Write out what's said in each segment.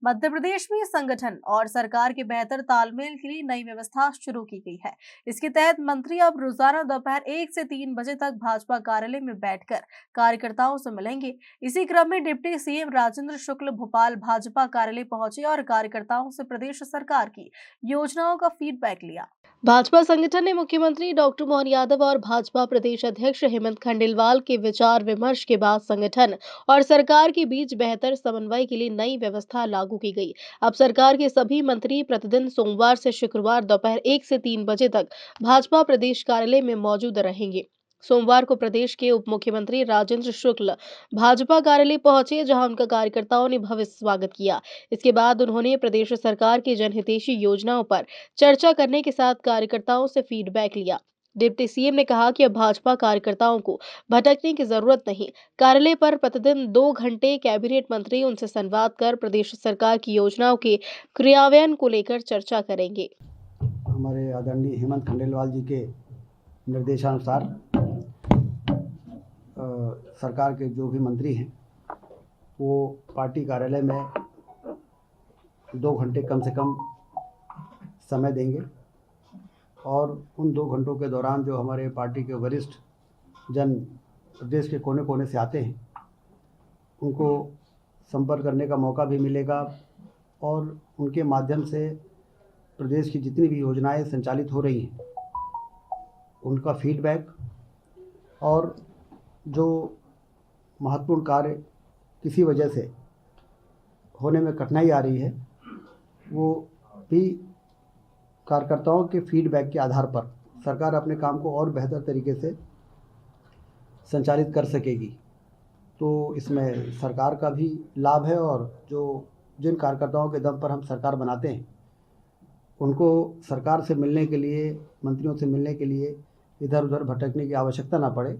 मध्य प्रदेश में संगठन और सरकार के बेहतर तालमेल के लिए नई व्यवस्था शुरू की गई है। इसके तहत मंत्री अब रोजाना दोपहर 1 से 3 बजे तक भाजपा कार्यालय में बैठकर कार्यकर्ताओं से मिलेंगे। इसी क्रम में डिप्टी सीएम राजेंद्र शुक्ल भोपाल भाजपा कार्यालय पहुंचे और कार्यकर्ताओं से प्रदेश सरकार की योजनाओं का फीडबैक लिया। भाजपा संगठन ने मुख्यमंत्री डॉक्टर मोहन यादव और भाजपा प्रदेश अध्यक्ष हेमंत खंडेलवाल के विचार विमर्श के बाद संगठन और सरकार के बीच बेहतर समन्वय के लिए नई व्यवस्था लागू की गई। अब सरकार के सभी मंत्री प्रतिदिन सोमवार से शुक्रवार दोपहर 1 से 3 बजे तक भाजपा प्रदेश कार्यालय में मौजूद रहेंगे। सोमवार को प्रदेश के उप मुख्यमंत्री राजेंद्र शुक्ल भाजपा कार्यालय पहुंचे, जहां उनका कार्यकर्ताओं ने भव्य स्वागत किया। इसके बाद उन्होंने प्रदेश सरकार की जनहितैषी योजनाओं पर चर्चा करने के साथ कार्यकर्ताओं से फीडबैक लिया। डिप्टी सीएम ने कहा कि अब भाजपा कार्यकर्ताओं को भटकने की जरूरत नहीं। कार्यालय पर प्रतिदिन 2 घंटे कैबिनेट मंत्री उनसे संवाद कर प्रदेश सरकार की योजनाओं के क्रियान्वयन को लेकर चर्चा करेंगे। हमारे आदरणीय हेमंत खंडेलवाल जी के निर्देशानुसार सरकार के जो भी मंत्री हैं वो पार्टी कार्यालय में 2 घंटे कम से कम समय देंगे और उन 2 घंटों के दौरान जो हमारे पार्टी के वरिष्ठ जन प्रदेश के कोने कोने से आते हैं उनको संपर्क करने का मौका भी मिलेगा और उनके माध्यम से प्रदेश की जितनी भी योजनाएं संचालित हो रही हैं उनका फीडबैक और जो महत्वपूर्ण कार्य किसी वजह से होने में कठिनाई आ रही है वो भी कार्यकर्ताओं के फीडबैक के आधार पर सरकार अपने काम को और बेहतर तरीके से संचालित कर सकेगी। तो इसमें सरकार का भी लाभ है और जो जिन कार्यकर्ताओं के दम पर हम सरकार बनाते हैं उनको सरकार से मिलने के लिए, मंत्रियों से मिलने के लिए इधर उधर भटकने की आवश्यकता ना पड़े।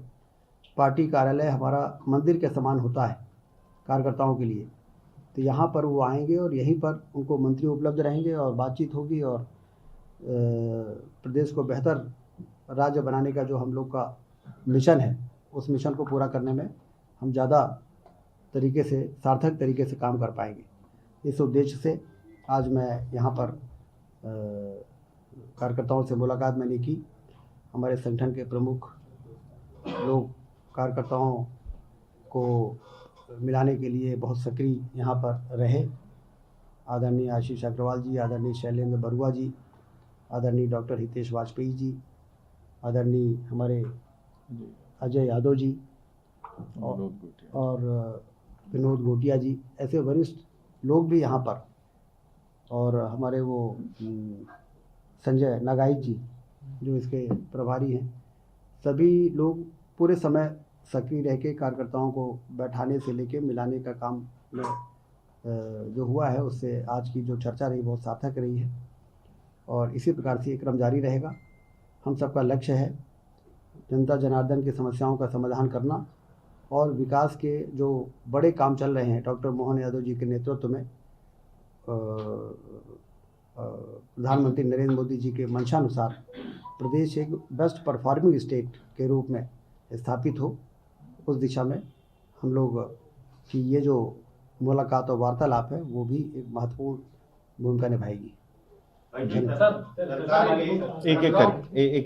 पार्टी कार्यालय हमारा मंदिर के समान होता है कार्यकर्ताओं के लिए, तो यहाँ पर वो आएंगे और यहीं पर उनको मंत्री उपलब्ध रहेंगे और बातचीत होगी और प्रदेश को बेहतर राज्य बनाने का जो हम लोग का मिशन है उस मिशन को पूरा करने में हम ज़्यादा तरीके से, सार्थक तरीके से काम कर पाएंगे। इस उद्देश्य से आज मैं यहाँ पर कार्यकर्ताओं से मुलाकात मैंने की। हमारे संगठन के प्रमुख लोग कार्यकर्ताओं को मिलाने के लिए बहुत सक्रिय यहाँ पर रहे। आदरणीय आशीष अग्रवाल जी, आदरणीय शैलेंद्र बरुआ जी, आदरणीय डॉक्टर हितेश वाजपेयी जी, आदरणीय हमारे अजय यादव जी और विनोद गोटिया जी, ऐसे वरिष्ठ लोग भी यहाँ पर, और हमारे वो संजय नागाई जी जो इसके प्रभारी हैं, सभी लोग पूरे समय सक्रिय रह के कार्यकर्ताओं को बैठाने से लेके मिलाने का काम में जो हुआ है उससे आज की जो चर्चा रही बहुत सार्थक रही है और इसी प्रकार से ये क्रम जारी रहेगा। हम सबका लक्ष्य है जनता जनार्दन की समस्याओं का समाधान करना और विकास के जो बड़े काम चल रहे हैं डॉक्टर मोहन यादव जी के नेतृत्व में, प्रधानमंत्री नरेंद्र मोदी जी के मंशानुसार प्रदेश एक बेस्ट परफॉर्मिंग स्टेट के रूप में स्थापित हो, उस दिशा में हम लोग की ये जो मुलाकात और वार्तालाप है वो भी एक महत्वपूर्ण भूमिका निभाएगी।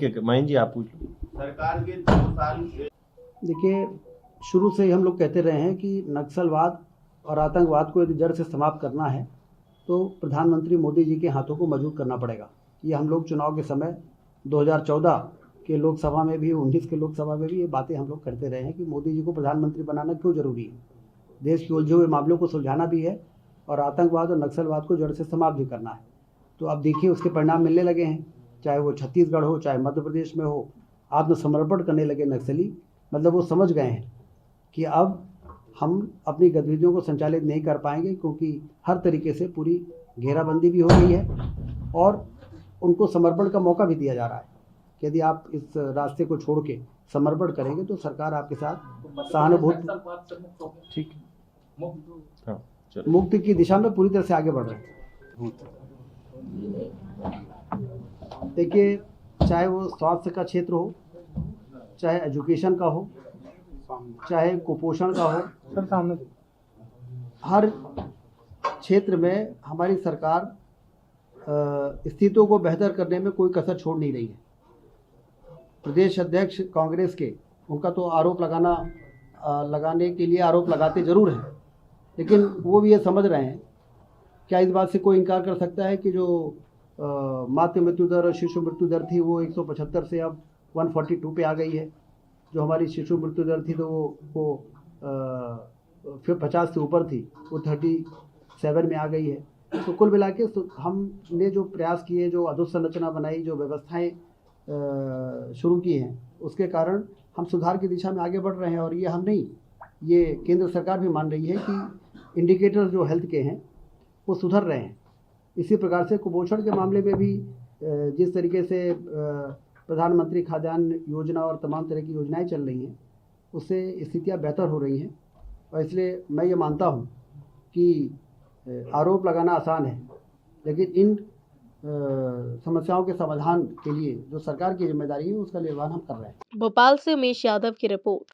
एक माइन जी आप पूछ लो। सरकार के 2 साल देखिए, शुरू से ही हम लोग कहते रहे हैं कि नक्सलवाद और आतंकवाद को यदि जड़ से समाप्त करना है तो प्रधानमंत्री मोदी जी के हाथों को मजबूत करना पड़ेगा। ये हम लोग चुनाव के समय 2014 के लोकसभा में भी, 19 के लोकसभा में भी ये बातें हम लोग करते रहे हैं कि मोदी जी को प्रधानमंत्री बनाना क्यों ज़रूरी है। देश के उलझे हुए मामलों को सुलझाना भी है और आतंकवाद और नक्सलवाद को जड़ से समाप्त भी करना है। तो अब देखिए उसके परिणाम मिलने लगे हैं, चाहे वो छत्तीसगढ़ हो, चाहे मध्य प्रदेश में हो। आत्मसमर्पण करने लगे नक्सली, मतलब वो समझ गए हैं कि अब हम अपनी गतिविधियों को संचालित नहीं कर पाएंगे क्योंकि हर तरीके से पूरी घेराबंदी भी हो गई है और उनको समर्पण का मौका भी दिया जा रहा है। यदि आप इस रास्ते को छोड़ के समर्पण करेंगे तो सरकार आपके साथ सहानुभूति ठीक मुक्ति की दिशा में पूरी तरह से आगे बढ़ रहे हैं। देखिए, चाहे वो स्वास्थ्य का क्षेत्र हो, चाहे एजुकेशन का हो, चाहे कुपोषण का हो, हर क्षेत्र में हमारी सरकार स्थितियों को बेहतर करने में कोई कसर छोड़ नहीं रही है। प्रदेश अध्यक्ष कांग्रेस के, उनका तो आरोप लगाने के लिए आरोप लगाते ज़रूर हैं, लेकिन वो भी ये समझ रहे हैं, क्या इस बात से कोई इनकार कर सकता है कि जो मातृ मृत्यु दर और शिशु मृत्यु दर थी वो 175 से अब 142 पे आ गई है। जो हमारी शिशु मृत्यु दर थी तो वो फिर 50 से ऊपर थी, वो 37 में आ गई है। तो कुल मिला के हमने जो प्रयास किए, जो अधोसंरचना बनाई, जो व्यवस्थाएं शुरू की हैं, उसके कारण हम सुधार की दिशा में आगे बढ़ रहे हैं। और ये हम नहीं, ये केंद्र सरकार भी मान रही है कि इंडिकेटर्स जो हेल्थ के हैं वो सुधर रहे हैं। इसी प्रकार से कुपोषण के मामले में भी जिस तरीके से प्रधानमंत्री खाद्यान्न योजना और तमाम तरह की योजनाएं चल रही हैं, उससे स्थितियां बेहतर हो रही हैं। और इसलिए मैं ये मानता हूं कि आरोप लगाना आसान है, लेकिन इन समस्याओं के समाधान के लिए जो सरकार की जिम्मेदारी है उसका निर्वहन हम कर रहे हैं। भोपाल से उमेश यादव की रिपोर्ट।